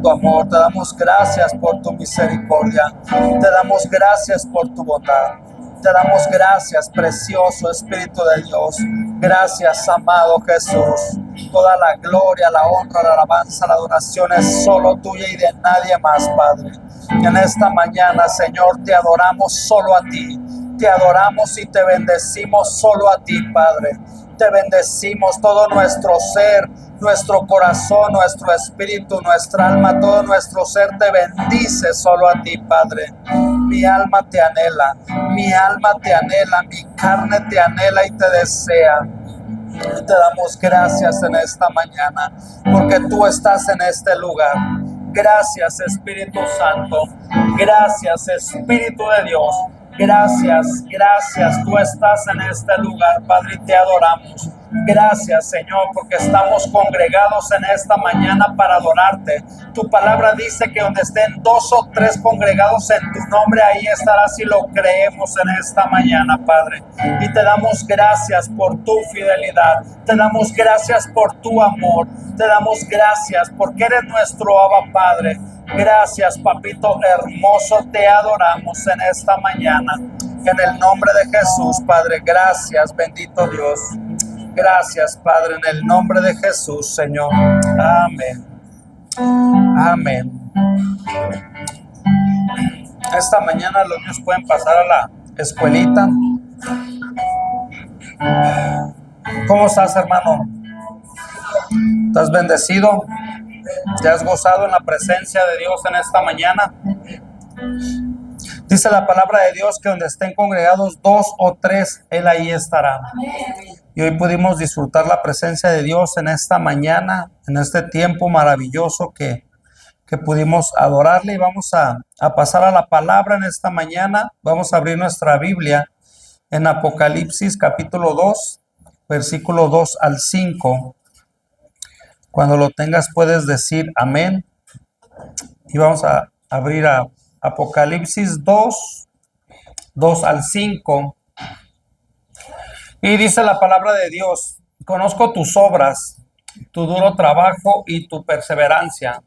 tu amor, te damos gracias por tu misericordia, te damos gracias por tu bondad, te damos gracias, precioso Espíritu de Dios, gracias, amado Jesús. Toda la gloria, la honra, la alabanza, la adoración es solo tuya y de nadie más, Padre. En esta mañana, Señor, te adoramos solo a ti, te adoramos y te bendecimos solo a ti, Padre. Te bendecimos todo nuestro ser, nuestro corazón, nuestro espíritu, nuestra alma, todo nuestro ser te bendice solo a ti, Padre. Mi alma te anhela, mi carne te anhela y te desea. Te damos gracias en esta mañana porque tú estás en este lugar. Gracias, Espíritu Santo. Gracias, Espíritu de Dios. Gracias. Tú estás en este lugar, Padre, y te adoramos. Gracias, Señor, porque estamos congregados en esta mañana para adorarte. Tu palabra dice que donde estén 2 o 3 congregados en tu nombre, ahí estarás, y lo creemos en esta mañana, Padre. Y te damos gracias por tu fidelidad. Te damos gracias por tu amor. Te damos gracias porque eres nuestro Abba Padre. Gracias, papito hermoso, te adoramos en esta mañana. En el nombre de Jesús, Padre, gracias, bendito Dios. Gracias, Padre, en el nombre de Jesús, Señor. Amén. Amén. Esta mañana los niños pueden pasar a la escuelita. ¿Cómo estás, hermano? ¿Estás bendecido? ¿Te has gozado en la presencia de Dios en esta mañana? Dice la palabra de Dios que donde estén congregados 2 o 3, Él ahí estará. Y hoy pudimos disfrutar la presencia de Dios en esta mañana, en este tiempo maravilloso que pudimos adorarle. Y vamos a pasar a la palabra en esta mañana. Vamos a abrir nuestra Biblia en Apocalipsis capítulo 2, versículo 2 al 5. Cuando lo tengas puedes decir amén. Y vamos a abrir a Apocalipsis 2, 2 al 5. Y dice la palabra de Dios: conozco tus obras, tu duro trabajo y tu perseverancia.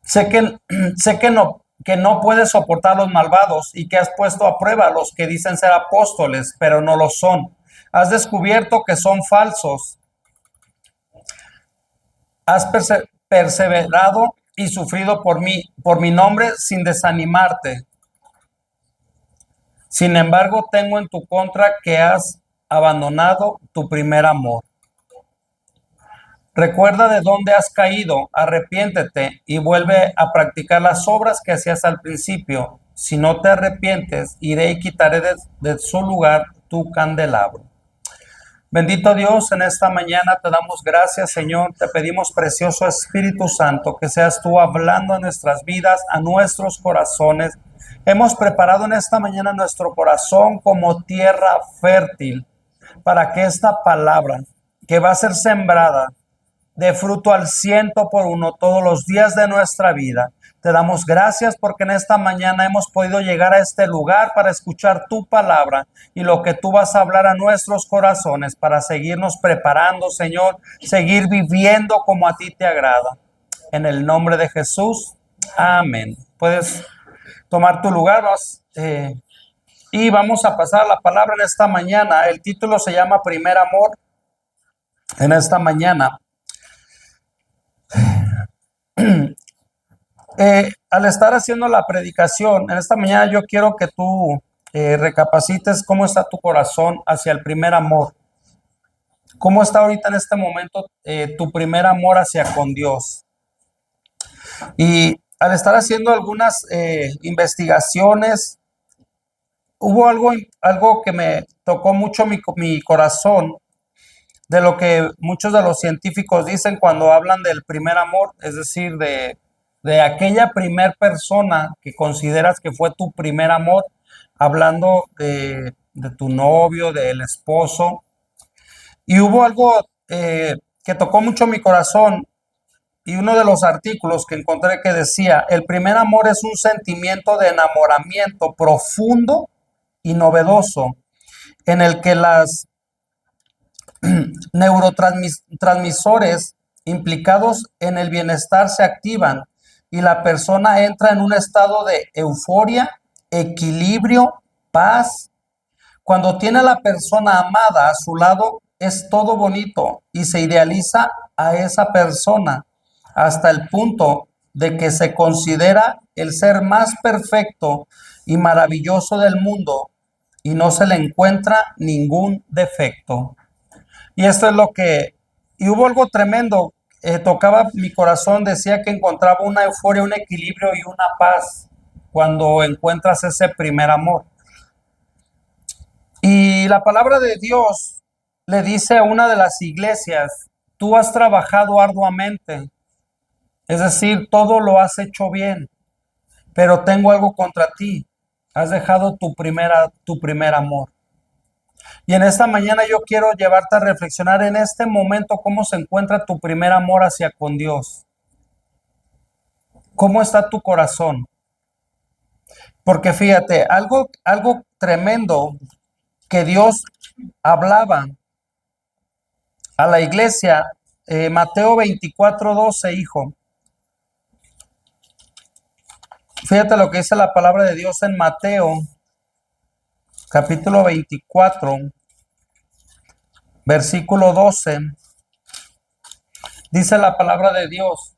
Sé que no puedes soportar a los malvados y que has puesto a prueba a los que dicen ser apóstoles, pero no lo son. Has descubierto que son falsos. Has perseverado y sufrido por mi nombre sin desanimarte. Sin embargo, tengo en tu contra que has abandonado tu primer amor. Recuerda de dónde has caído, arrepiéntete y vuelve a practicar las obras que hacías al principio. Si no te arrepientes, iré y quitaré de su lugar tu candelabro. Bendito Dios, en esta mañana te damos gracias, Señor. Te pedimos, precioso Espíritu Santo, que seas tú hablando a nuestras vidas, a nuestros corazones. Hemos preparado en esta mañana nuestro corazón como tierra fértil para que esta palabra, que va a ser sembrada, dé fruto al 100 por 1 todos los días de nuestra vida. Te damos gracias porque en esta mañana hemos podido llegar a este lugar para escuchar tu palabra y lo que tú vas a hablar a nuestros corazones para seguirnos preparando, Señor, seguir viviendo como a ti te agrada. En el nombre de Jesús, amén. Puedes tomar tu lugar, y vamos a pasar a la palabra en esta mañana. El título se llama Primer Amor. En esta mañana, al estar haciendo la predicación, en esta mañana yo quiero que tú recapacites cómo está tu corazón hacia el primer amor. ¿Cómo está ahorita en este momento tu primer amor hacia con Dios? Y al estar haciendo algunas investigaciones, hubo algo que me tocó mucho mi corazón, de lo que muchos de los científicos dicen cuando hablan del primer amor, es decir, de aquella primer persona que consideras que fue tu primer amor, hablando de tu novio, del esposo. Y hubo algo que tocó mucho mi corazón, y uno de los artículos que encontré que decía: el primer amor es un sentimiento de enamoramiento profundo y novedoso, en el que las neurotransmisores implicados en el bienestar se activan, y la persona entra en un estado de euforia, equilibrio, paz. Cuando tiene a la persona amada a su lado, es todo bonito y se idealiza a esa persona hasta el punto de que se considera el ser más perfecto y maravilloso del mundo y no se le encuentra ningún defecto. Y esto es lo que, y hubo algo tremendo, tocaba mi corazón, decía que encontraba una euforia, un equilibrio y una paz cuando encuentras ese primer amor. Y la palabra de Dios le dice a una de las iglesias, tú has trabajado arduamente, es decir, todo lo has hecho bien, pero tengo algo contra ti, has dejado tu primer amor. Y en esta mañana yo quiero llevarte a reflexionar en este momento cómo se encuentra tu primer amor hacia con Dios. ¿Cómo está tu corazón? Porque fíjate, algo tremendo que Dios hablaba a la iglesia, Mateo 24:12, hijo. Fíjate lo que dice la palabra de Dios en Mateo, capítulo 24, versículo 12. Dice la palabra de Dios,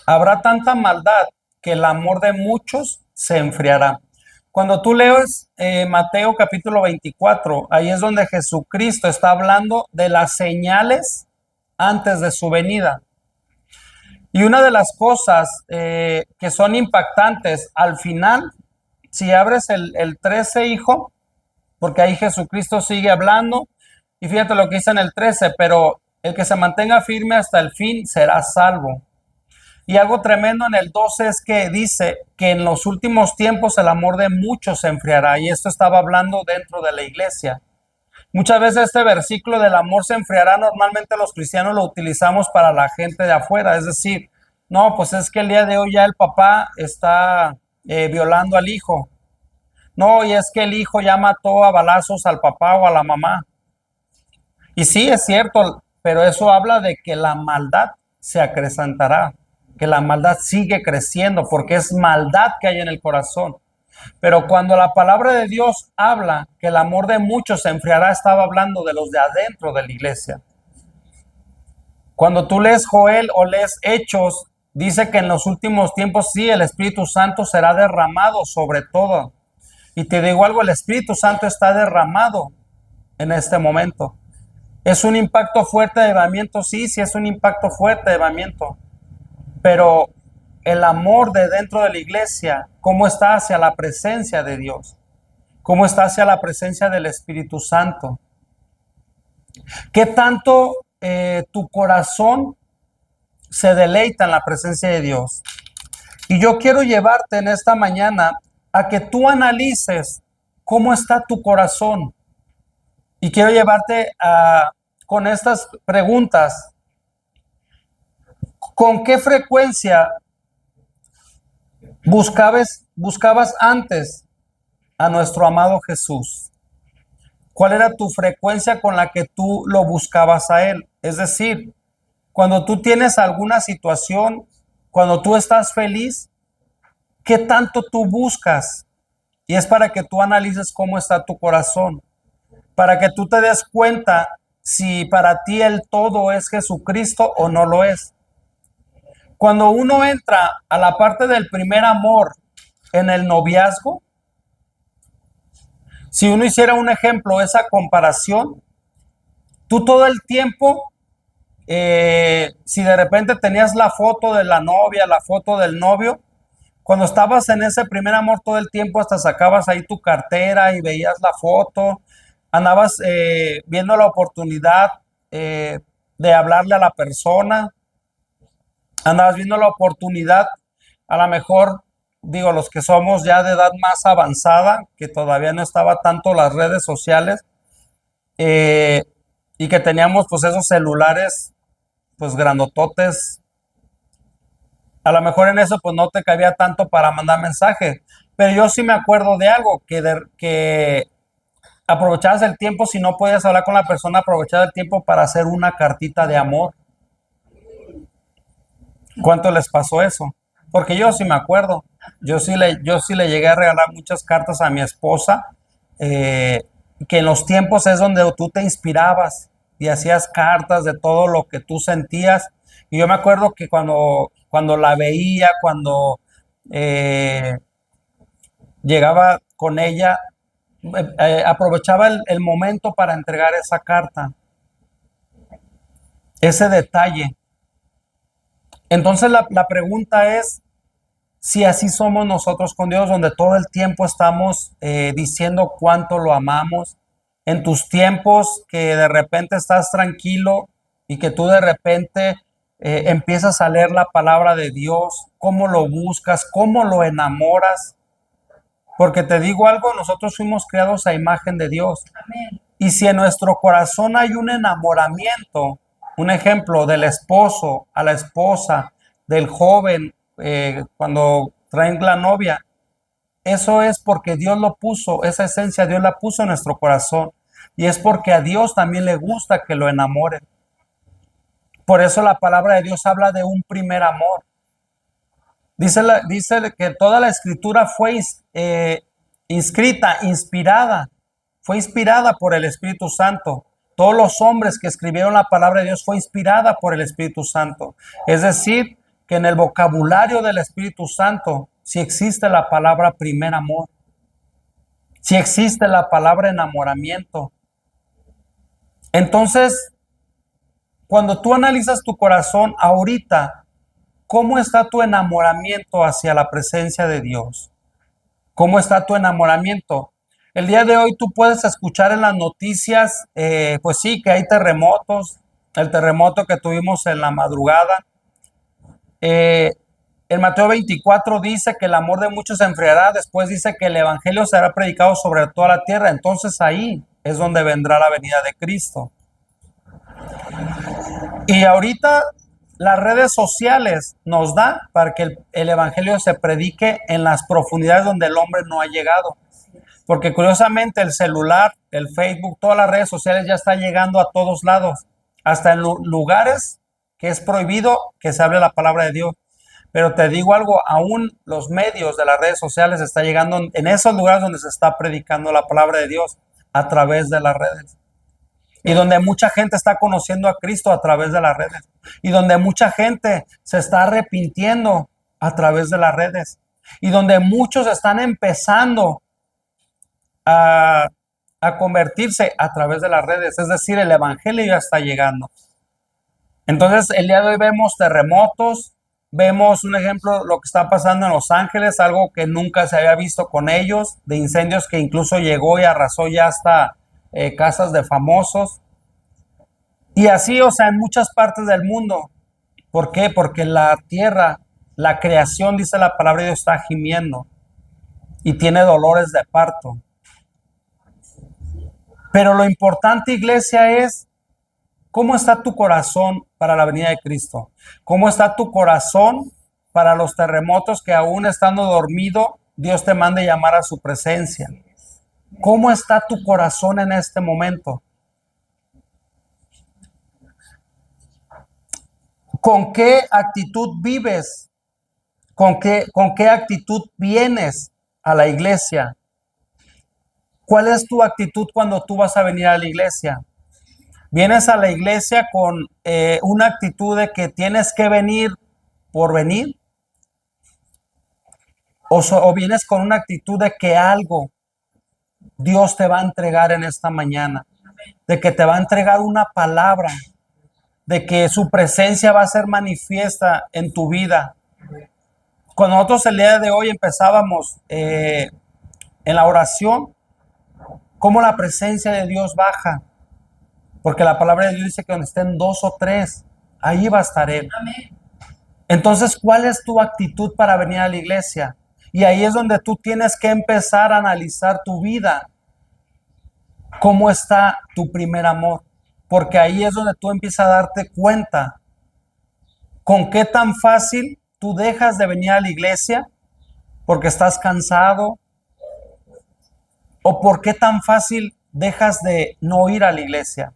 habrá tanta maldad que el amor de muchos se enfriará. Cuando tú lees Mateo capítulo 24, ahí es donde Jesucristo está hablando de las señales antes de su venida. Y una de las cosas que son impactantes al final, si abres el 13, hijo, porque ahí Jesucristo sigue hablando, y fíjate lo que dice en el 13, pero el que se mantenga firme hasta el fin será salvo. Y algo tremendo en el 12 es que dice que en los últimos tiempos el amor de muchos se enfriará, y esto estaba hablando dentro de la iglesia. Muchas veces este versículo del amor se enfriará, normalmente los cristianos lo utilizamos para la gente de afuera, es decir, no, pues es que el día de hoy ya el papá está violando al hijo. No, y es que el hijo ya mató a balazos al papá o a la mamá. Y sí, es cierto, pero eso habla de que la maldad se acrecentará, que la maldad sigue creciendo, porque es maldad que hay en el corazón. Pero cuando la palabra de Dios habla que el amor de muchos se enfriará, estaba hablando de los de adentro de la iglesia. Cuando tú lees Joel o lees Hechos, dice que en los últimos tiempos sí, el Espíritu Santo será derramado sobre todo. Y te digo algo, el Espíritu Santo está derramado en este momento. ¿Es un impacto fuerte de avivamiento? Sí, sí es un impacto fuerte de avivamiento. Pero el amor de dentro de la iglesia, ¿cómo está hacia la presencia de Dios? ¿Cómo está hacia la presencia del Espíritu Santo? ¿Qué tanto tu corazón se deleita en la presencia de Dios? Y yo quiero llevarte en esta mañana a que tú analices cómo está tu corazón. Y quiero llevarte con estas preguntas. ¿Con qué frecuencia buscabas antes a nuestro amado Jesús? ¿Cuál era tu frecuencia con la que tú lo buscabas a Él? Es decir, cuando tú tienes alguna situación, cuando tú estás feliz, ¿qué tanto tú buscas? Y es para que tú analices cómo está tu corazón, para que tú te des cuenta si para ti el todo es Jesucristo o no lo es. Cuando uno entra a la parte del primer amor en el noviazgo, si uno hiciera un ejemplo, esa comparación, tú todo el tiempo, si de repente tenías la foto de la novia, la foto del novio, cuando estabas en ese primer amor todo el tiempo hasta sacabas ahí tu cartera y veías la foto, andabas viendo la oportunidad de hablarle a la persona, andabas viendo la oportunidad, a lo mejor, digo, los que somos ya de edad más avanzada, que todavía no estaba tanto las redes sociales, y que teníamos pues esos celulares pues grandototes, a lo mejor en eso pues no te cabía tanto para mandar mensajes, pero yo sí me acuerdo de algo, que aprovechabas el tiempo, si no podías hablar con la persona, aprovechabas el tiempo para hacer una cartita de amor. ¿Cuánto les pasó eso? porque yo sí me acuerdo. Yo sí le llegué a regalar muchas cartas a mi esposa, eh, que en los tiempos es donde tú te inspirabas y hacías cartas de todo lo que tú sentías. Y yo me acuerdo que cuando la veía, cuando eh, llegaba con ella, aprovechaba el momento para entregar esa carta, ese detalle. Entonces la pregunta es si así somos nosotros con Dios, donde todo el tiempo estamos diciendo cuánto lo amamos. En tus tiempos que de repente estás tranquilo y que tú de repente empiezas a leer la palabra de Dios, cómo lo buscas, cómo lo enamoras. Porque te digo algo, nosotros fuimos creados a imagen de Dios. Y si en nuestro corazón hay un enamoramiento, un ejemplo del esposo a la esposa, del joven cuando traen la novia, eso es porque Dios lo puso, esa esencia Dios la puso en nuestro corazón. Y es porque a Dios también le gusta que lo enamoren. Por eso la palabra de Dios habla de un primer amor. Dice que toda la escritura fue fue inspirada por el Espíritu Santo. Todos los hombres que escribieron la palabra de Dios fue inspirada por el Espíritu Santo. Es decir, que en el vocabulario del Espíritu Santo sí existe la palabra primer amor, sí existe la palabra enamoramiento. Entonces, cuando tú analizas tu corazón ahorita, ¿cómo está tu enamoramiento hacia la presencia de Dios? ¿Cómo está tu enamoramiento? El día de hoy tú puedes escuchar en las noticias, pues sí, que hay terremotos, el terremoto que tuvimos en la madrugada. En Mateo 24 dice que el amor de muchos se enfriará, después dice que el evangelio será predicado sobre toda la tierra, entonces ahí es donde vendrá la venida de Cristo. Y ahorita las redes sociales nos da para que el evangelio se predique en las profundidades donde el hombre no ha llegado. Porque curiosamente el celular, el Facebook, todas las redes sociales ya están llegando a todos lados, hasta en lugares que es prohibido que se hable la palabra de Dios. Pero te digo algo, aún los medios de las redes sociales están llegando en esos lugares donde se está predicando la palabra de Dios a través de las redes. Y donde mucha gente está conociendo a Cristo a través de las redes. Y donde mucha gente se está arrepintiendo a través de las redes. Y donde muchos están empezando a, a convertirse a través de las redes. Es decir, el evangelio ya está llegando. Entonces, el día de hoy vemos terremotos, vemos un ejemplo, lo que está pasando en Los Ángeles, algo que nunca se había visto con ellos, de incendios que incluso llegó y arrasó ya hasta casas de famosos. Y así, o sea, en muchas partes del mundo. ¿Por qué? Porque la tierra, la creación, dice la palabra de Dios, está gimiendo y tiene dolores de parto. Pero lo importante, iglesia, es cómo está tu corazón para la venida de Cristo. ¿Cómo está tu corazón para los terremotos que aún estando dormido, Dios te mande llamar a su presencia? ¿Cómo está tu corazón en este momento? ¿Con qué actitud vives? ¿Con qué actitud vienes a la iglesia? ¿Cuál es tu actitud cuando tú vas a venir a la iglesia? ¿Vienes a la iglesia con una actitud de que tienes que venir por venir? ¿O vienes con una actitud de que algo Dios te va a entregar en esta mañana? De que te va a entregar una palabra, de que su presencia va a ser manifiesta en tu vida. Cuando nosotros el día de hoy empezábamos en la oración, cómo la presencia de Dios baja. Porque la palabra de Dios dice que donde estén dos o tres, ahí va a estar Él. Amén. Entonces, ¿cuál es tu actitud para venir a la iglesia? Y ahí es donde tú tienes que empezar a analizar tu vida. ¿Cómo está tu primer amor? Porque ahí es donde tú empiezas a darte cuenta con qué tan fácil tú dejas de venir a la iglesia porque estás cansado, o por qué tan fácil dejas de no ir a la iglesia.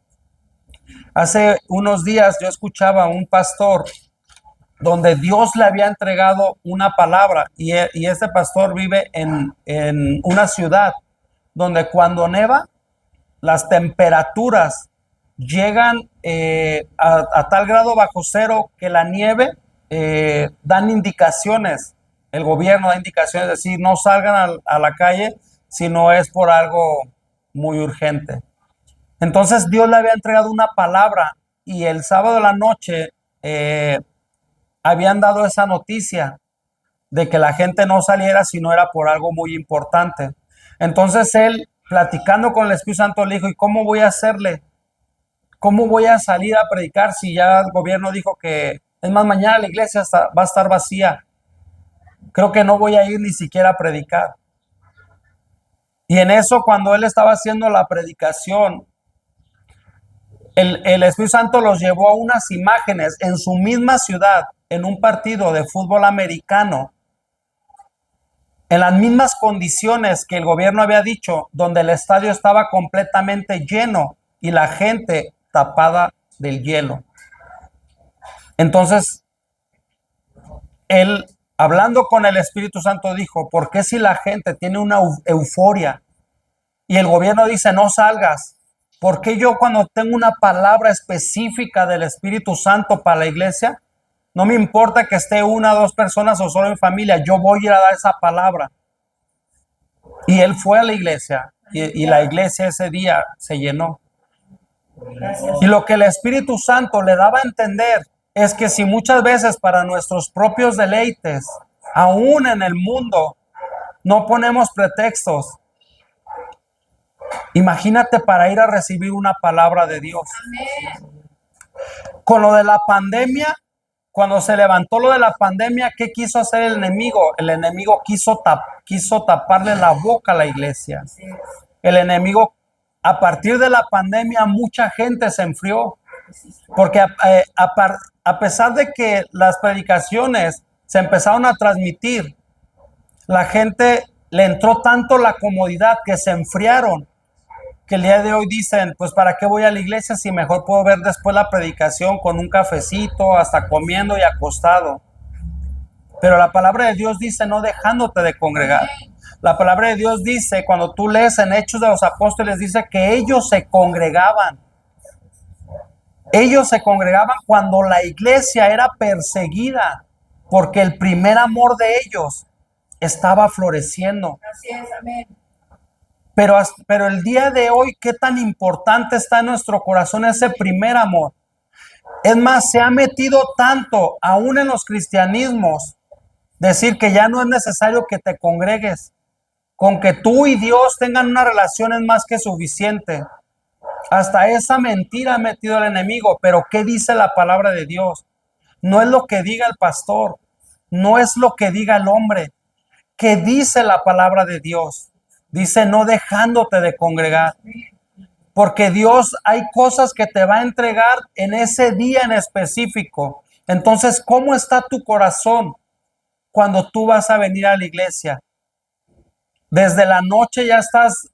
Hace unos días yo escuchaba a un pastor donde Dios le había entregado una palabra y este pastor vive en una ciudad donde cuando neva, las temperaturas llegan a tal grado bajo cero que la nieve dan indicaciones, el gobierno da indicaciones, es decir, no salgan a la calle si no es por algo muy urgente. Entonces Dios le había entregado una palabra y el sábado de la noche habían dado esa noticia de que la gente no saliera si no era por algo muy importante. Entonces él, platicando con el Espíritu Santo, le dijo, ¿y cómo voy a hacerle? ¿Cómo voy a salir a predicar si ya el gobierno dijo que, es más, mañana la iglesia va a estar vacía? Creo que no voy a ir ni siquiera a predicar. Y en eso, cuando él estaba haciendo la predicación, el Espíritu Santo los llevó a unas imágenes en su misma ciudad, en un partido de fútbol americano, en las mismas condiciones que el gobierno había dicho, donde el estadio estaba completamente lleno y la gente tapada del hielo. Entonces, él, hablando con el Espíritu Santo, dijo, ¿por qué si la gente tiene una euforia y el gobierno dice no salgas? ¿Por qué yo cuando tengo una palabra específica del Espíritu Santo para la iglesia, no me importa que esté una o dos personas o solo en familia, yo voy a ir a dar esa palabra? Y él fue a la iglesia y la iglesia ese día se llenó. Y lo que el Espíritu Santo le daba a entender es que si muchas veces para nuestros propios deleites, aún en el mundo, no ponemos pretextos, imagínate para ir a recibir una palabra de Dios. Con lo de la pandemia, cuando se levantó lo de la pandemia, ¿qué quiso hacer el enemigo? El enemigo quiso taparle la boca a la iglesia. El enemigo, a partir de la pandemia, mucha gente se enfrió. Porque a pesar de que las predicaciones se empezaron a transmitir, la gente le entró tanto la comodidad que se enfriaron, que el día de hoy dicen, pues ¿para qué voy a la iglesia si mejor puedo ver después la predicación con un cafecito, hasta comiendo y acostado? Pero la palabra de Dios dice no dejándote de congregar. La palabra de Dios dice, cuando tú lees en Hechos de los Apóstoles, dice que ellos se congregaban. Ellos se congregaban cuando la iglesia era perseguida, porque el primer amor de ellos estaba floreciendo. Así es, amén. Pero el día de hoy, ¿qué tan importante está en nuestro corazón ese primer amor? Es más, se ha metido tanto, aún en los cristianismos, decir que ya no es necesario que te congregues. Con que tú y Dios tengan una relación es más que suficiente. Hasta esa mentira ha metido el enemigo. Pero ¿qué dice la palabra de Dios? No es lo que diga el pastor, no es lo que diga el hombre. ¿Qué dice la palabra de Dios? Dice no dejándote de congregar. Porque Dios hay cosas que te va a entregar en ese día en específico. Entonces, ¿cómo está tu corazón cuando tú vas a venir a la iglesia? Desde la noche ya estás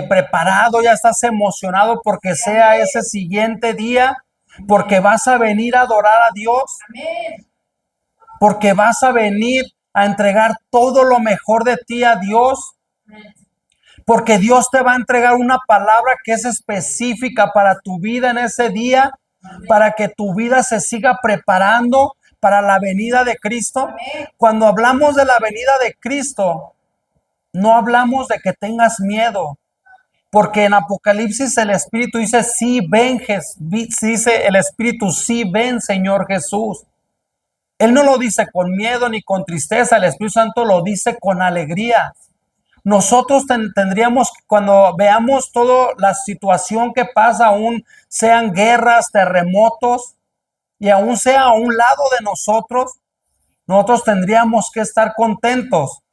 preparado, ya estás emocionado porque sea ese siguiente día, porque vas a venir a adorar a Dios, porque vas a venir a entregar todo lo mejor de ti a Dios, porque Dios te va a entregar una palabra que es específica para tu vida en ese día, para que tu vida se siga preparando para la venida de Cristo. Cuando hablamos de la venida de Cristo, no hablamos de que tengas miedo, porque en Apocalipsis el Espíritu dice, sí, ven, dice el Espíritu, sí, ven, Señor Jesús. Él no lo dice con miedo ni con tristeza, el Espíritu Santo lo dice con alegría. Nosotros tendríamos, cuando veamos toda la situación que pasa, aún sean guerras, terremotos, y aún sea a un lado de nosotros tendríamos que estar contentos,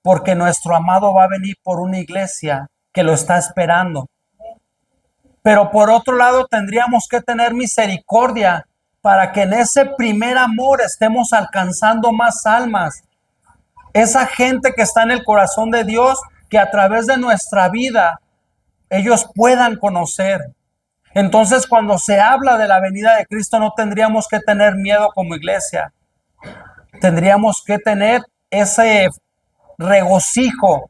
porque nuestro amado va a venir por una iglesia que lo está esperando. Pero por otro lado tendríamos que tener misericordia para que en ese primer amor estemos alcanzando más almas. Esa gente que está en el corazón de Dios, que a través de nuestra vida ellos puedan conocer. Entonces, cuando se habla de la venida de Cristo, no tendríamos que tener miedo como iglesia. Tendríamos que tener ese regocijo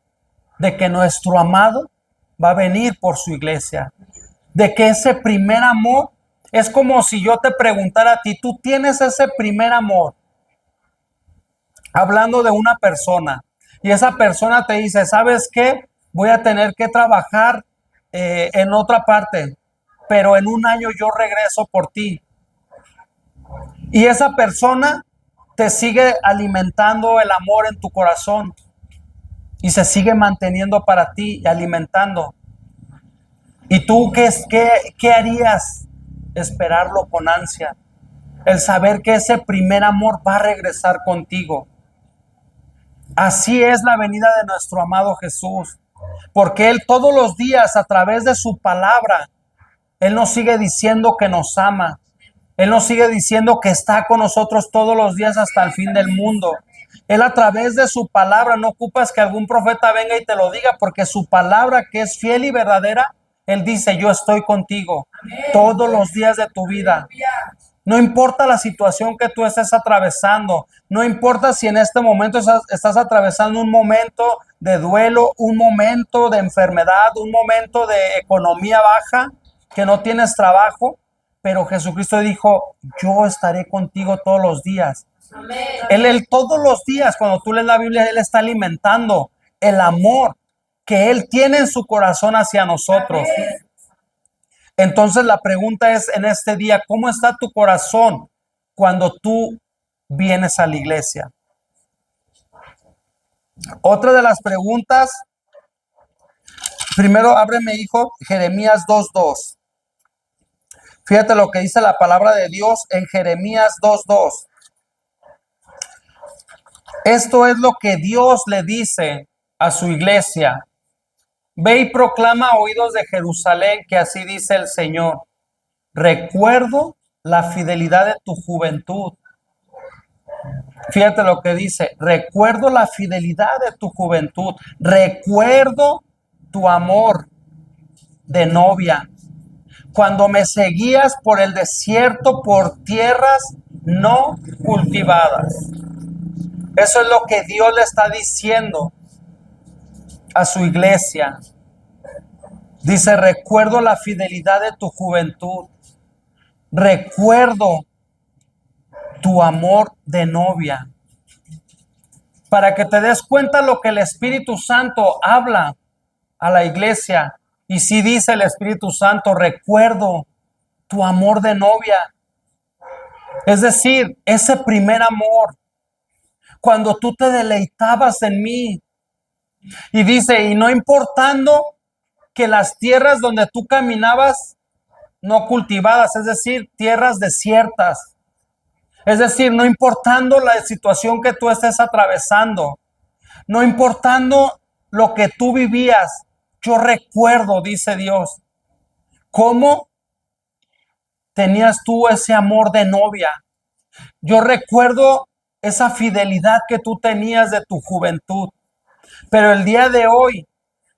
de que nuestro amado va a venir por su iglesia, de que ese primer amor es como si yo te preguntara a ti, tú tienes ese primer amor, hablando de una persona, y esa persona te dice, ¿sabes qué? Voy a tener que trabajar en otra parte, pero en un año yo regreso por ti. Y esa persona te sigue alimentando el amor en tu corazón y se sigue manteniendo para ti y alimentando. ¿Y tú qué harías? Esperarlo con ansia. El saber que ese primer amor va a regresar contigo. Así es la venida de nuestro amado Jesús. Porque Él todos los días a través de su palabra, Él nos sigue diciendo que nos ama. Él nos sigue diciendo que está con nosotros todos los días hasta el fin del mundo. Él a través de su palabra, no ocupas que algún profeta venga y te lo diga, porque su palabra que es fiel y verdadera, Él dice, yo estoy contigo todos los días de tu vida. No importa la situación que tú estés atravesando, no importa si en este momento estás atravesando un momento de duelo, un momento de enfermedad, un momento de economía baja, que no tienes trabajo, pero Jesucristo dijo, yo estaré contigo todos los días. Él todos los días, cuando tú lees la Biblia, Él está alimentando el amor que Él tiene en su corazón hacia nosotros. Entonces la pregunta es en este día, ¿cómo está tu corazón cuando tú vienes a la iglesia? Otra de las preguntas, primero ábreme, hijo, Jeremías 2:2. Fíjate lo que dice la palabra de Dios en Jeremías 2:2. Esto es lo que Dios le dice a su iglesia. Ve y proclama a oídos de Jerusalén que así dice el Señor. Recuerdo la fidelidad de tu juventud. Fíjate lo que dice. Recuerdo la fidelidad de tu juventud. Recuerdo tu amor de novia. Cuando me seguías por el desierto, por tierras no cultivadas. Eso es lo que Dios le está diciendo a su iglesia. Dice, recuerdo la fidelidad de tu juventud. Recuerdo tu amor de novia. Para que te des cuenta lo que el Espíritu Santo habla a la iglesia. Y si dice el Espíritu Santo, recuerdo tu amor de novia. Es decir, ese primer amor. Cuando tú te deleitabas en mí. Y dice, y no importando que las tierras donde tú caminabas no cultivadas, es decir, tierras desiertas. Es decir, no importando la situación que tú estés atravesando, no importando lo que tú vivías, yo recuerdo, dice Dios, cómo tenías tú ese amor de novia. Yo recuerdo esa fidelidad que tú tenías de tu juventud. Pero el día de hoy,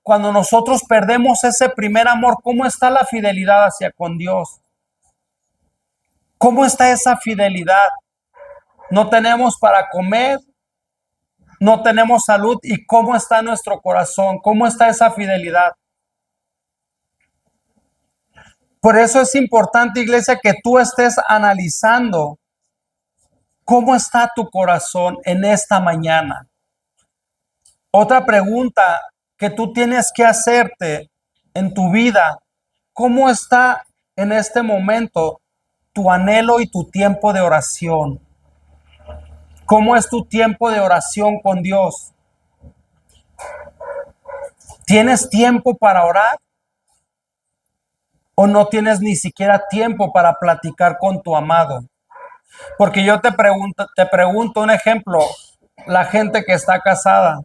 cuando nosotros perdemos ese primer amor, ¿cómo está la fidelidad hacia con Dios? ¿Cómo está esa fidelidad? No tenemos para comer, no tenemos salud. ¿Y cómo está nuestro corazón? ¿Cómo está esa fidelidad? Por eso es importante, iglesia, que tú estés analizando cómo está tu corazón en esta mañana. Otra pregunta que tú tienes que hacerte en tu vida, ¿cómo está en este momento tu anhelo y tu tiempo de oración? ¿Cómo es tu tiempo de oración con Dios? ¿Tienes tiempo para orar? ¿O no tienes ni siquiera tiempo para platicar con tu amado? Porque yo te pregunto un ejemplo, la gente que está casada.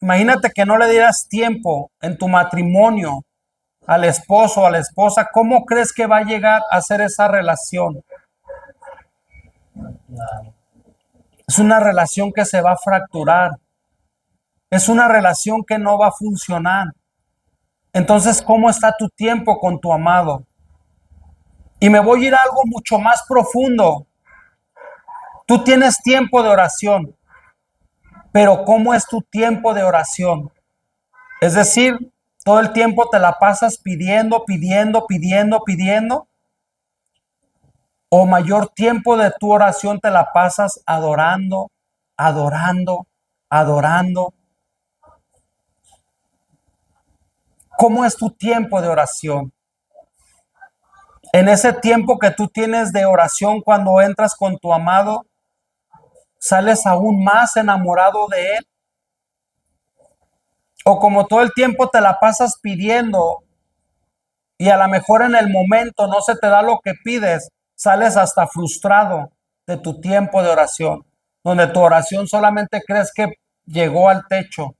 Imagínate que no le dieras tiempo en tu matrimonio al esposo o a la esposa. ¿Cómo crees que va a llegar a ser esa relación? Es una relación que se va a fracturar. Es una relación que no va a funcionar. Entonces, ¿cómo está tu tiempo con tu amado? Y me voy a ir a algo mucho más profundo. Tú tienes tiempo de oración, pero ¿cómo es tu tiempo de oración? Es decir, todo el tiempo te la pasas pidiendo, pidiendo, pidiendo, pidiendo, o mayor tiempo de tu oración te la pasas adorando, adorando, adorando. ¿Cómo es tu tiempo de oración? En ese tiempo que tú tienes de oración cuando entras con tu amado, ¿sales aún más enamorado de él? O como todo el tiempo te la pasas pidiendo y a lo mejor en el momento no se te da lo que pides, sales hasta frustrado de tu tiempo de oración, donde tu oración solamente crees que llegó al techo,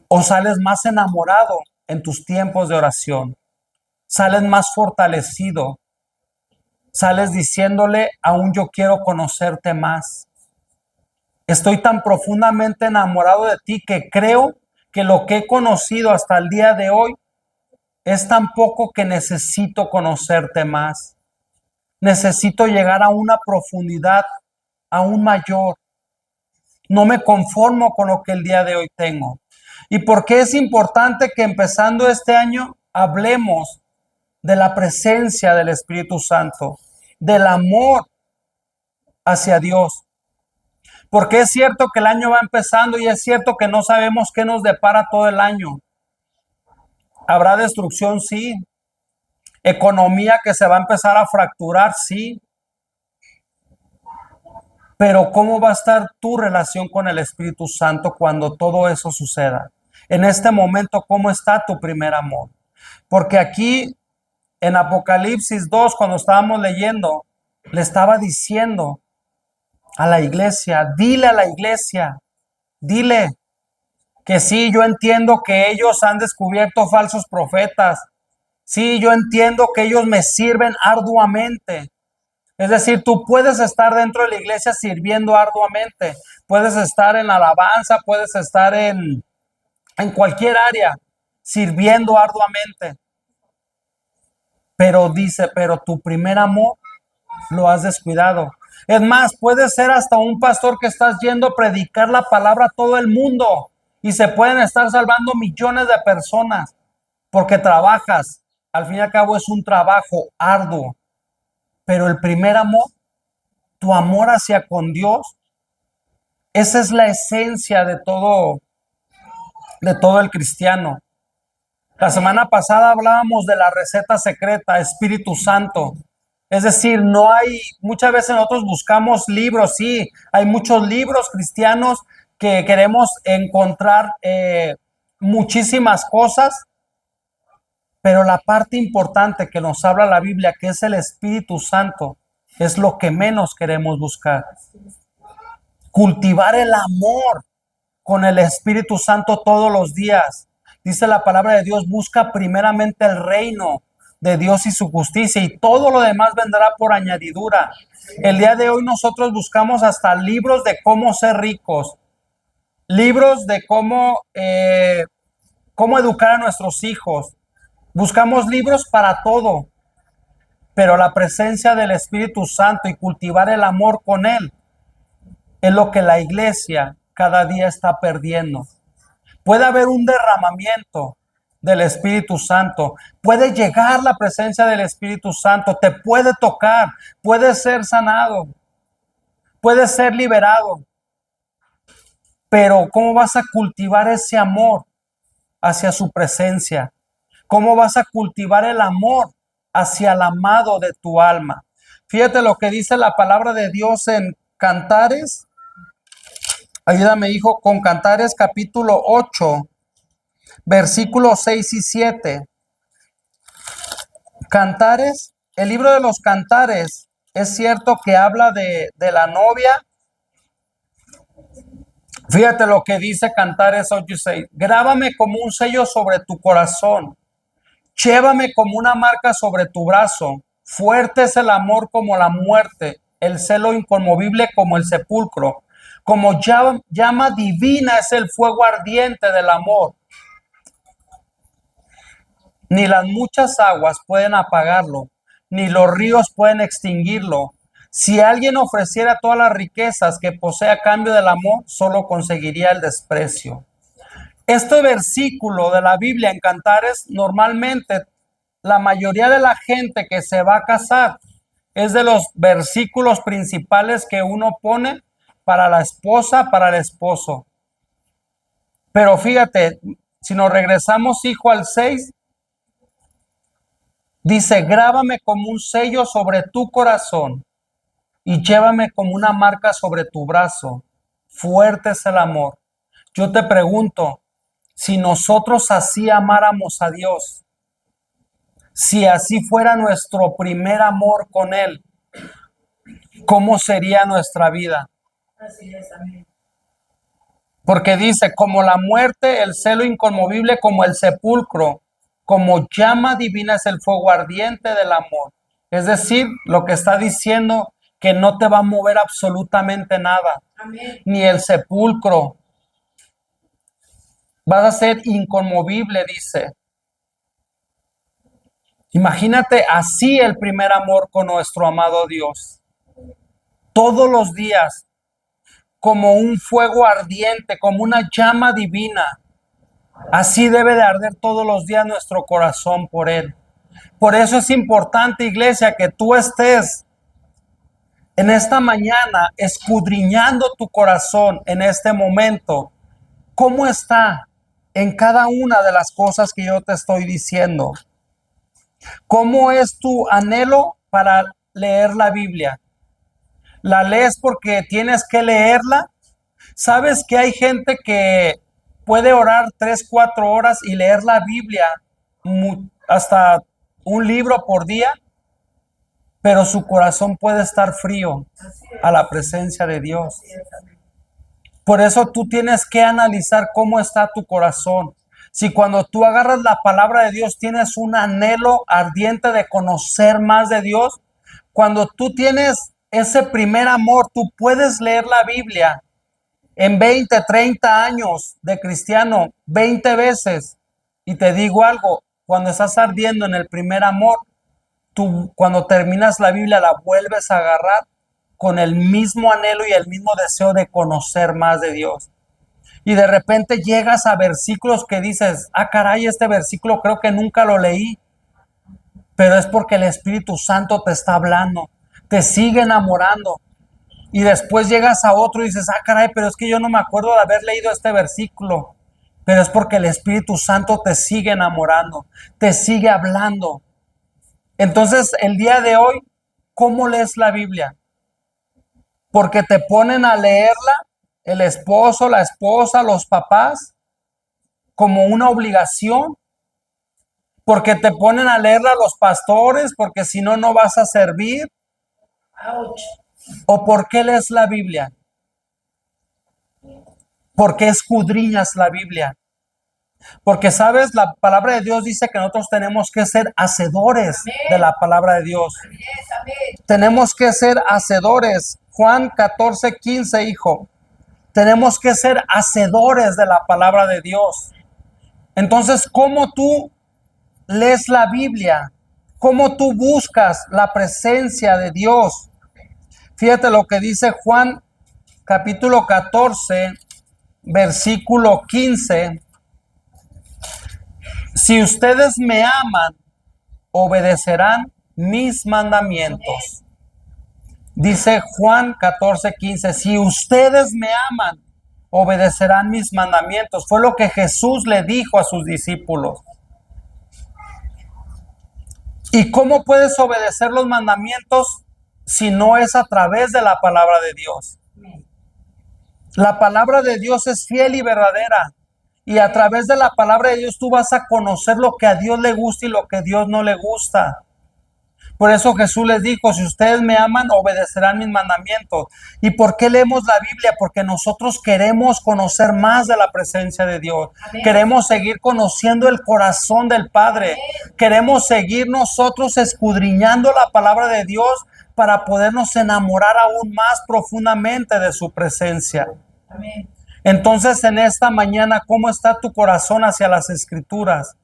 o sales más enamorado en tus tiempos de oración, sales más fortalecido, sales diciéndole, aún yo quiero conocerte más. Estoy tan profundamente enamorado de ti que creo que lo que he conocido hasta el día de hoy es tan poco que necesito conocerte más. Necesito llegar a una profundidad aún mayor. No me conformo con lo que el día de hoy tengo. ¿Y por qué es importante que empezando este año hablemos de la presencia del Espíritu Santo, del amor hacia Dios? Porque es cierto que el año va empezando y es cierto que no sabemos qué nos depara todo el año. Habrá destrucción, sí. Economía que se va a empezar a fracturar, sí. Pero ¿cómo va a estar tu relación con el Espíritu Santo cuando todo eso suceda? En este momento, ¿cómo está tu primer amor? Porque aquí en Apocalipsis 2, cuando estábamos leyendo, le estaba diciendo a la iglesia, dile a la iglesia, dile que sí, yo entiendo que ellos han descubierto falsos profetas. Sí, yo entiendo que ellos me sirven arduamente. Es decir, tú puedes estar dentro de la iglesia sirviendo arduamente. Puedes estar en alabanza, puedes estar en cualquier área sirviendo arduamente. Pero dice, pero tu primer amor lo has descuidado. Es más, puede ser hasta un pastor que estás yendo a predicar la palabra a todo el mundo y se pueden estar salvando millones de personas porque trabajas. Al fin y al cabo es un trabajo arduo, pero el primer amor, tu amor hacia con Dios, esa es la esencia de todo el cristiano. La semana pasada hablábamos de la receta secreta, Espíritu Santo. Es decir, no hay, muchas veces nosotros buscamos libros, sí, hay muchos libros cristianos que queremos encontrar muchísimas cosas, pero la parte importante que nos habla la Biblia, que es el Espíritu Santo, es lo que menos queremos buscar. Cultivar el amor con el Espíritu Santo todos los días. Dice la palabra de Dios, busca primeramente el reino de Dios y su justicia y todo lo demás vendrá por añadidura. El día de hoy nosotros buscamos hasta libros de cómo ser ricos, libros de cómo educar a nuestros hijos. Buscamos libros para todo, pero la presencia del Espíritu Santo y cultivar el amor con Él es lo que la iglesia cada día está perdiendo. Puede haber un derramamiento del Espíritu Santo, puede llegar la presencia del Espíritu Santo, te puede tocar, puede ser sanado, puede ser liberado, pero ¿cómo vas a cultivar ese amor hacia su presencia? ¿Cómo vas a cultivar el amor hacia el amado de tu alma? Fíjate lo que dice la palabra de Dios en Cantares. Ayúdame, hijo, con Cantares capítulo 8, versículos 6 y 7. Cantares, el libro de los Cantares, es cierto que habla de la novia. Fíjate lo que dice Cantares 8 y 6. Grábame como un sello sobre tu corazón. Llévame como una marca sobre tu brazo. Fuerte es el amor como la muerte, el celo inconmovible como el sepulcro. Como llama divina es el fuego ardiente del amor. Ni las muchas aguas pueden apagarlo, ni los ríos pueden extinguirlo. Si alguien ofreciera todas las riquezas que posee a cambio del amor, solo conseguiría el desprecio. Este versículo de la Biblia en Cantares, normalmente la mayoría de la gente que se va a casar es de los versículos principales que uno pone para la esposa, para el esposo. Pero fíjate, si nos regresamos, hijo, al 6, dice, grábame como un sello sobre tu corazón y llévame como una marca sobre tu brazo. Fuerte es el amor. Yo te pregunto, si nosotros así amáramos a Dios, si así fuera nuestro primer amor con Él, ¿cómo sería nuestra vida? Así es, amén. Porque dice, como la muerte, el celo inconmovible como el sepulcro, como llama divina es el fuego ardiente del amor. Es decir, lo que está diciendo que no te va a mover absolutamente nada, Amén. ni el sepulcro. Vas a ser inconmovible, dice. Imagínate así el primer amor con nuestro amado Dios. Todos los días, como un fuego ardiente, como una llama divina. Así debe de arder todos los días nuestro corazón por Él. Por eso es importante, iglesia, que tú estés en esta mañana escudriñando tu corazón en este momento. ¿Cómo está en cada una de las cosas que yo te estoy diciendo? ¿Cómo es tu anhelo para leer la Biblia? ¿La lees porque tienes que leerla? ¿Sabes que hay gente que puede orar 3, 4 horas y leer la Biblia hasta un libro por día? Pero su corazón puede estar frío a la presencia de Dios. Por eso tú tienes que analizar cómo está tu corazón. Si cuando tú agarras la palabra de Dios tienes un anhelo ardiente de conocer más de Dios, cuando tú tienes ese primer amor, tú puedes leer la Biblia en 20, 30 años de cristiano, 20 veces. Y te digo algo, cuando estás ardiendo en el primer amor, tú cuando terminas la Biblia la vuelves a agarrar con el mismo anhelo y el mismo deseo de conocer más de Dios. Y de repente llegas a versículos que dices, ah, caray, este versículo creo que nunca lo leí. Pero es porque el Espíritu Santo te está hablando, te sigue enamorando. Y después llegas a otro y dices, ah, caray, pero es que yo no me acuerdo de haber leído este versículo. Pero es porque el Espíritu Santo te sigue enamorando, te sigue hablando. Entonces, el día de hoy, ¿cómo lees la Biblia? Porque te ponen a leerla el esposo, la esposa, los papás, como una obligación. Porque te ponen a leerla los pastores, porque si no, no vas a servir. Ouch. ¿O por qué lees la Biblia? ¿Por qué escudriñas la Biblia? Porque, ¿sabes? La palabra de Dios dice que nosotros tenemos que ser hacedores de la palabra de Dios. Tenemos que ser hacedores. Juan 14:15, hijo. Tenemos que ser hacedores de la palabra de Dios. Entonces, ¿cómo tú lees la Biblia? ¿Cómo tú buscas la presencia de Dios? Fíjate lo que dice Juan capítulo 14, versículo 15. Si ustedes me aman, obedecerán mis mandamientos. Dice Juan 14:15, si ustedes me aman, obedecerán mis mandamientos. Fue lo que Jesús le dijo a sus discípulos. ¿Y cómo puedes obedecer los mandamientos si no es a través de la palabra de Dios? La palabra de Dios es fiel y verdadera. Y a través de la palabra de Dios tú vas a conocer lo que a Dios le gusta y lo que a Dios no le gusta. Por eso Jesús les dijo, si ustedes me aman, obedecerán mis mandamientos. ¿Y por qué leemos la Biblia? Porque nosotros queremos conocer más de la presencia de Dios. Amén. Queremos seguir conociendo el corazón del Padre. Amén. Queremos seguir nosotros escudriñando la palabra de Dios para podernos enamorar aún más profundamente de su presencia. Amén. Entonces, en esta mañana, ¿cómo está tu corazón hacia las Escrituras?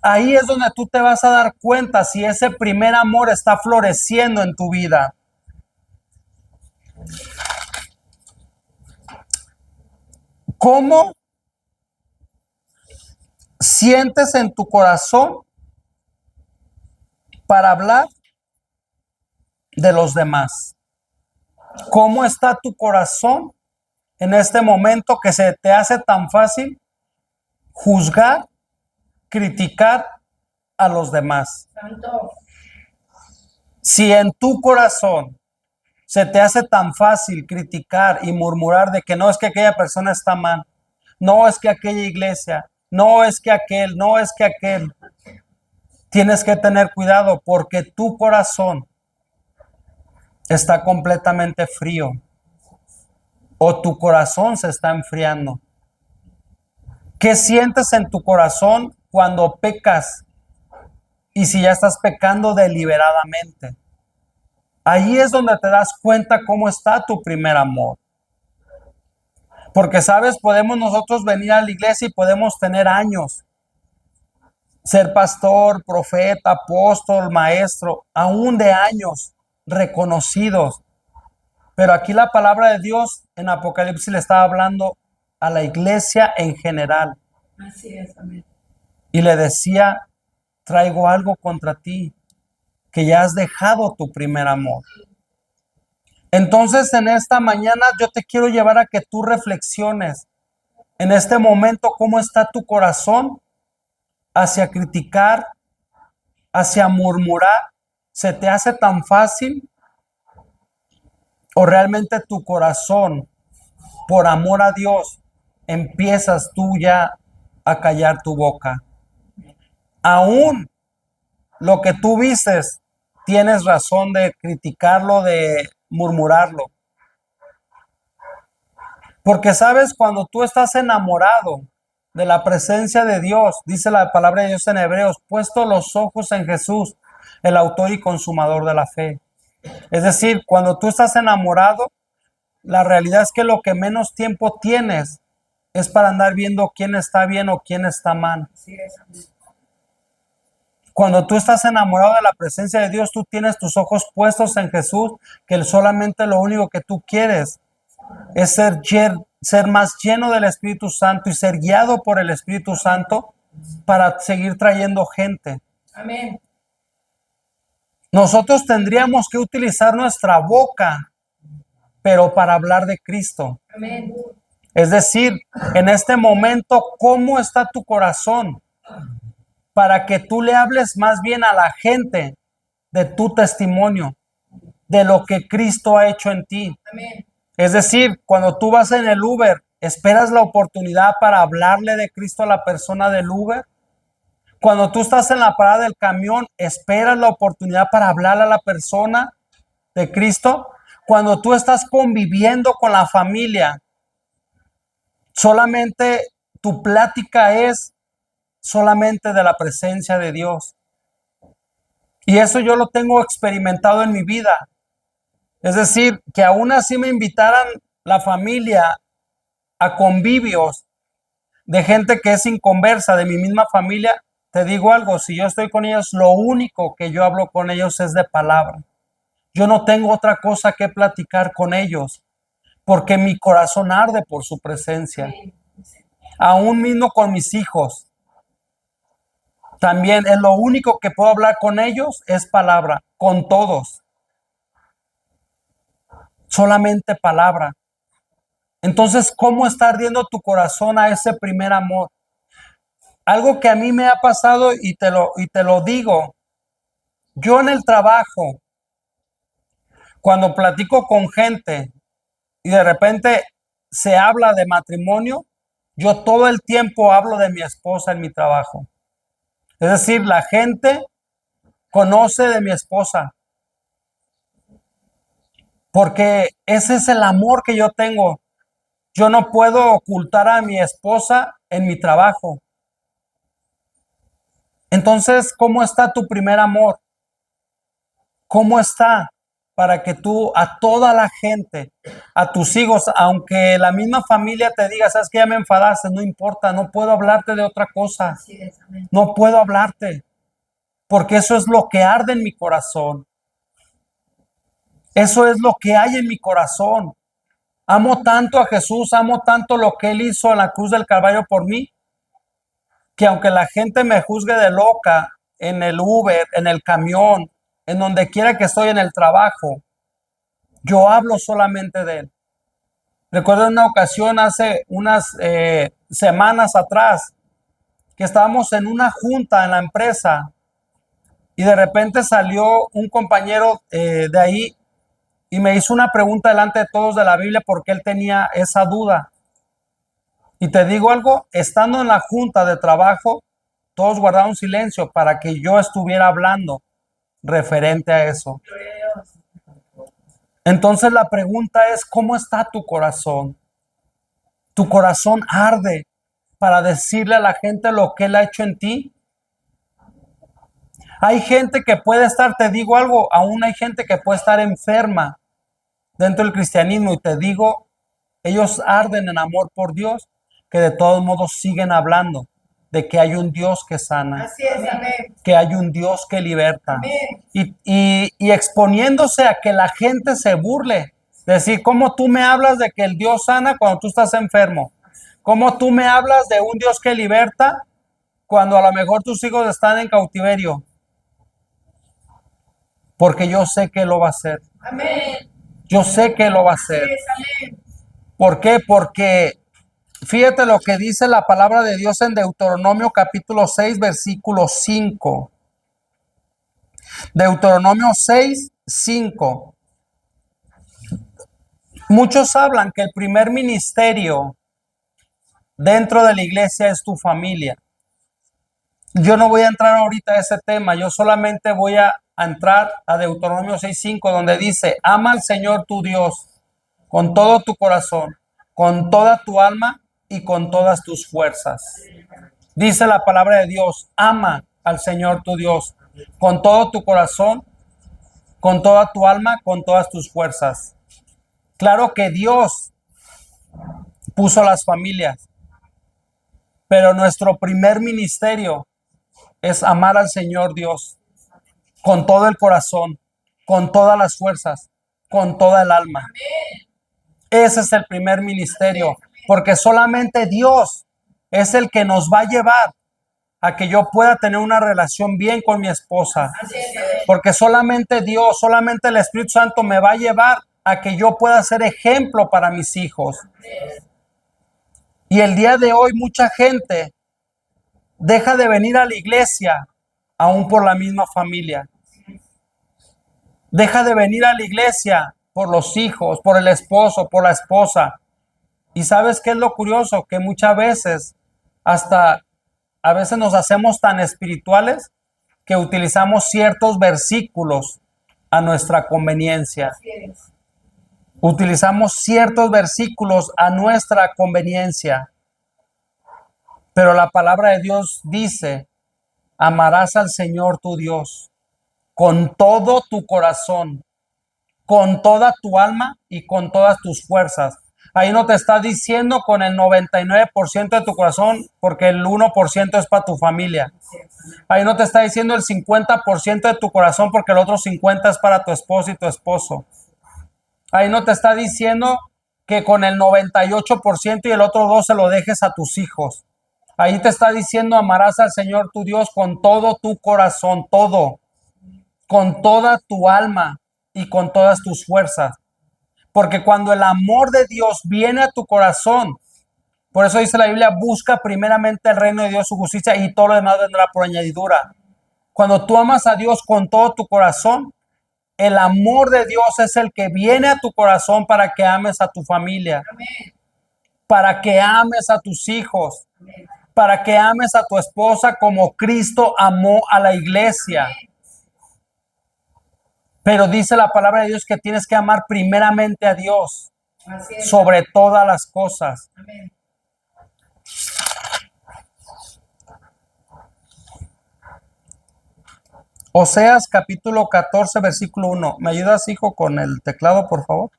Ahí es donde tú te vas a dar cuenta si ese primer amor está floreciendo en tu vida. ¿Cómo sientes en tu corazón para hablar de los demás? ¿Cómo está tu corazón en este momento que se te hace tan fácil juzgar, criticar a los demás? Santo. Si en tu corazón se te hace tan fácil criticar y murmurar de que no es que aquella persona está mal, no es que aquella iglesia, no es que aquel, no es que aquel, tienes que tener cuidado porque tu corazón está completamente frío o tu corazón se está enfriando. ¿Qué sientes en tu corazón cuando pecas? Y si ya estás pecando deliberadamente. Ahí es donde te das cuenta cómo está tu primer amor. Porque, sabes, podemos nosotros venir a la iglesia y podemos tener años. Ser pastor, profeta, apóstol, maestro, aún de años reconocidos. Pero aquí la palabra de Dios en Apocalipsis le estaba hablando a la iglesia en general. Así es, amén. Y le decía, traigo algo contra ti, que ya has dejado tu primer amor. Entonces, en esta mañana yo te quiero llevar a que tú reflexiones en este momento cómo está tu corazón hacia criticar, hacia murmurar. ¿Se te hace tan fácil? ¿O realmente tu corazón, por amor a Dios, empiezas tú ya a callar tu boca? Aún lo que tú vistes, tienes razón de criticarlo, de murmurarlo. Porque sabes, cuando tú estás enamorado de la presencia de Dios, dice la palabra de Dios en Hebreos, puesto los ojos en Jesús, el autor y consumador de la fe. Es decir, cuando tú estás enamorado, la realidad es que lo que menos tiempo tienes es para andar viendo quién está bien o quién está mal. Así es, amén. Cuando tú estás enamorado de la presencia de Dios, tú tienes tus ojos puestos en Jesús, que solamente lo único que tú quieres es ser más lleno del Espíritu Santo y ser guiado por el Espíritu Santo para seguir trayendo gente. Amén. Nosotros tendríamos que utilizar nuestra boca, pero para hablar de Cristo. Amén. Es decir, en este momento, ¿cómo está tu corazón? Para que tú le hables más bien a la gente de tu testimonio, de lo que Cristo ha hecho en ti. Amén. Es decir, cuando tú vas en el Uber, ¿esperas la oportunidad para hablarle de Cristo a la persona del Uber? Cuando tú estás en la parada del camión, ¿esperas la oportunidad para hablarle a la persona de Cristo? Cuando tú estás conviviendo con la familia, solamente tu plática es solamente de la presencia de Dios. Y eso yo lo tengo experimentado en mi vida. Es decir, que aún así me invitaran la familia a convivios de gente que es inconversa, de mi misma familia, te digo algo, si yo estoy con ellos, lo único que yo hablo con ellos es de palabra. Yo no tengo otra cosa que platicar con ellos, porque mi corazón arde por su presencia. Amén. Aún mismo con mis hijos, también es lo único que puedo hablar con ellos es palabra, con todos. Solamente palabra. Entonces, ¿cómo está ardiendo tu corazón a ese primer amor? Algo que a mí me ha pasado y te lo digo. Yo en el trabajo, cuando platico con gente y de repente se habla de matrimonio, yo todo el tiempo hablo de mi esposa en mi trabajo. Es decir, la gente conoce de mi esposa, porque ese es el amor que yo tengo. Yo no puedo ocultar a mi esposa en mi trabajo. Entonces, ¿cómo está tu primer amor? ¿Cómo está? Para que tú a toda la gente, a tus hijos, aunque la misma familia te diga, sabes que ya me enfadaste, no importa, no puedo hablarte de otra cosa, Así es, amén. no puedo hablarte, porque eso es lo que arde en mi corazón. Eso es lo que hay en mi corazón. Amo tanto a Jesús, amo tanto lo que Él hizo en la cruz del Calvario por mí, que aunque la gente me juzgue de loca en el Uber, en el camión, en donde quiera que estoy en el trabajo, yo hablo solamente de Él. Recuerdo una ocasión hace unas semanas atrás que estábamos en una junta en la empresa y de repente salió un compañero de ahí y me hizo una pregunta delante de todos de la Biblia porque él tenía esa duda. Y te digo algo, estando en la junta de trabajo, todos guardaron silencio para que yo estuviera hablando referente a eso. Entonces la pregunta es, ¿cómo está tu corazón? ¿Tu corazón arde para decirle a la gente lo que Él ha hecho en ti? Hay gente que puede estar, te digo algo, aún hay gente que puede estar enferma dentro del cristianismo y te digo, ellos arden en amor por Dios, que de todos modos siguen hablando de que hay un Dios que sana, Así es, amén. que hay un Dios que liberta. Amén. Y exponiéndose a que la gente se burle. Decir, ¿cómo tú me hablas de que el Dios sana cuando tú estás enfermo? ¿Cómo tú me hablas de un Dios que liberta cuando a lo mejor tus hijos están en cautiverio? Porque yo sé que lo va a hacer. Amén. Yo sé que lo va a Así hacer. es, amén. ¿Por qué? Porque fíjate lo que dice la palabra de Dios en Deuteronomio capítulo 6, versículo 5. Deuteronomio 6, 5. Muchos hablan que el primer ministerio dentro de la iglesia es tu familia. Yo no voy a entrar ahorita a ese tema, yo solamente voy a entrar a Deuteronomio 6:5, donde dice, ama al Señor tu Dios con todo tu corazón, con toda tu alma y con todas tus fuerzas. Dice la palabra de Dios, ama al Señor tu Dios con todo tu corazón, con toda tu alma, con todas tus fuerzas. Claro que Dios puso las familias, pero nuestro primer ministerio es amar al Señor Dios con todo el corazón, con todas las fuerzas, con toda el alma. Ese es el primer ministerio, porque solamente Dios es el que nos va a llevar a que yo pueda tener una relación bien con mi esposa, Así es, amén. porque solamente Dios, solamente el Espíritu Santo me va a llevar a que yo pueda ser ejemplo para mis hijos. Y el día de hoy mucha gente deja de venir a la iglesia aún por la misma familia. Deja de venir a la iglesia por los hijos, por el esposo, por la esposa. Y ¿sabes qué es lo curioso? Que muchas veces, hasta a veces nos hacemos tan espirituales que utilizamos ciertos versículos a nuestra conveniencia. Así es. Utilizamos ciertos versículos a nuestra conveniencia. Pero la palabra de Dios dice, amarás al Señor tu Dios con todo tu corazón, con toda tu alma y con todas tus fuerzas. Ahí no te está diciendo con el 99% de tu corazón, porque el 1% es para tu familia. Ahí no te está diciendo el 50% de tu corazón, porque el otro 50% es para tu esposo y tu esposo. Ahí no te está diciendo que con el 98% y el otro 2% se lo dejes a tus hijos. Ahí te está diciendo, amarás al Señor tu Dios con todo tu corazón, todo, con toda tu alma y con todas tus fuerzas. Porque cuando el amor de Dios viene a tu corazón, por eso dice la Biblia, busca primeramente el reino de Dios, su justicia, y todo lo demás vendrá por añadidura. Cuando tú amas a Dios con todo tu corazón, el amor de Dios es el que viene a tu corazón para que ames a tu familia, Amén. para que ames a tus hijos, Amén. para que ames a tu esposa como Cristo amó a la iglesia. Pero dice la palabra de Dios que tienes que amar primeramente a Dios Así es. sobre todas las cosas. Amén. Oseas capítulo 14, versículo 1. ¿Me ayudas, hijo, con el teclado, por favor?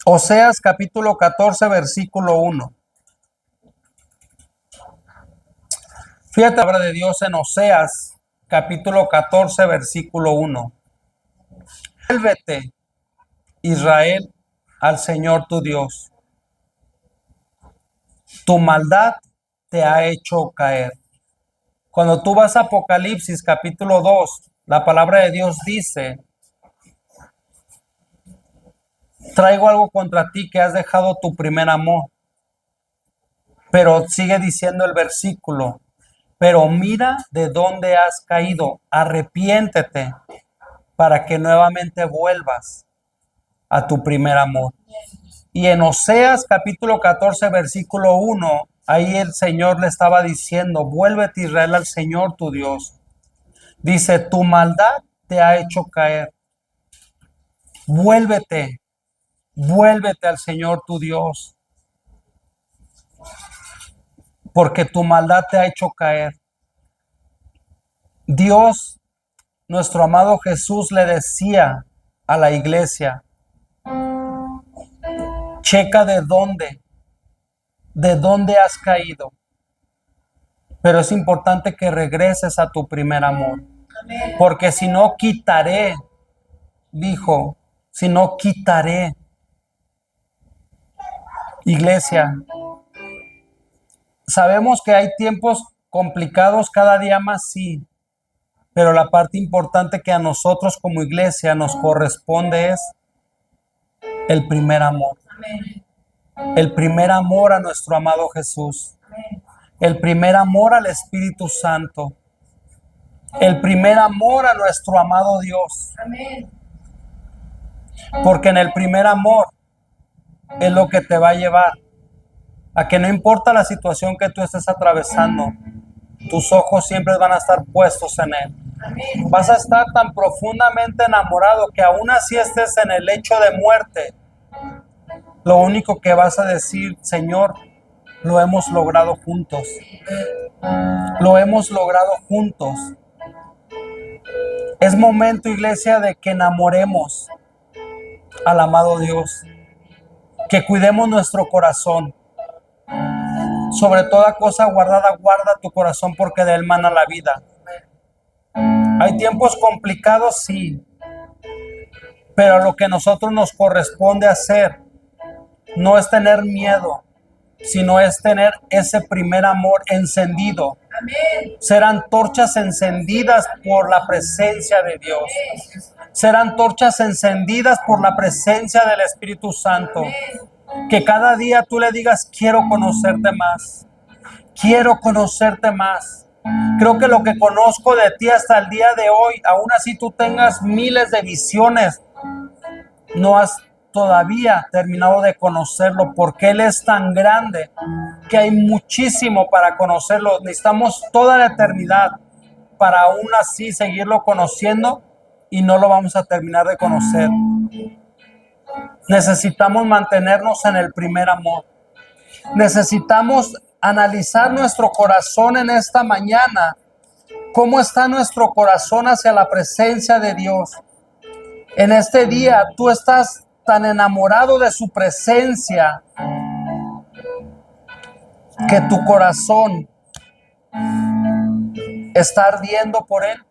Oseas capítulo 14, versículo 1. Fíjate la palabra de Dios en Oseas capítulo 14, versículo 1. Vuélvete, Israel, al Señor tu Dios. Tu maldad te ha hecho caer. Cuando tú vas a Apocalipsis capítulo 2, la palabra de Dios dice: traigo algo contra ti, que has dejado tu primer amor. Pero sigue diciendo el versículo: pero mira de dónde has caído, arrepiéntete para que nuevamente vuelvas a tu primer amor. Y en Oseas capítulo 14, versículo 1, ahí el Señor le estaba diciendo: vuélvete, Israel, al Señor tu Dios. Dice: tu maldad te ha hecho caer. Vuélvete, vuélvete al Señor tu Dios, porque tu maldad te ha hecho caer. Dios, nuestro amado Jesús, le decía a la iglesia: checa de dónde has caído. Pero es importante que regreses a tu primer amor. Porque si no, quitaré, dijo, si no, quitaré. Iglesia, sabemos que hay tiempos complicados cada día más, sí. Pero la parte importante que a nosotros como iglesia nos corresponde es el primer amor. El primer amor a nuestro amado Jesús. El primer amor al Espíritu Santo. El primer amor a nuestro amado Dios. Porque en el primer amor es lo que te va a llevar a que no importa la situación que tú estés atravesando, tus ojos siempre van a estar puestos en Él. Vas a estar tan profundamente enamorado que aún así estés en el lecho de muerte, lo único que vas a decir: Señor, lo hemos logrado juntos. Lo hemos logrado juntos. Es momento, iglesia, de que enamoremos al amado Dios, que cuidemos nuestro corazón. Sobre toda cosa guardada, guarda tu corazón, porque de él mana la vida. Hay tiempos complicados, sí, pero lo que a nosotros nos corresponde hacer no es tener miedo, sino es tener ese primer amor encendido. Ser antorchas encendidas por la presencia de Dios. Ser antorchas encendidas por la presencia del Espíritu Santo. Que cada día tú le digas: quiero conocerte más. Quiero conocerte más. Creo que lo que conozco de ti hasta el día de hoy, aún así tú tengas miles de visiones, no has todavía terminado de conocerlo, porque Él es tan grande que hay muchísimo para conocerlo. Necesitamos toda la eternidad para aún así seguirlo conociendo, y no lo vamos a terminar de conocer. Necesitamos mantenernos en el primer amor. Necesitamos analizar nuestro corazón en esta mañana. ¿Cómo está nuestro corazón hacia la presencia de Dios? En este día, tú estás tan enamorado de su presencia que tu corazón está ardiendo por Él.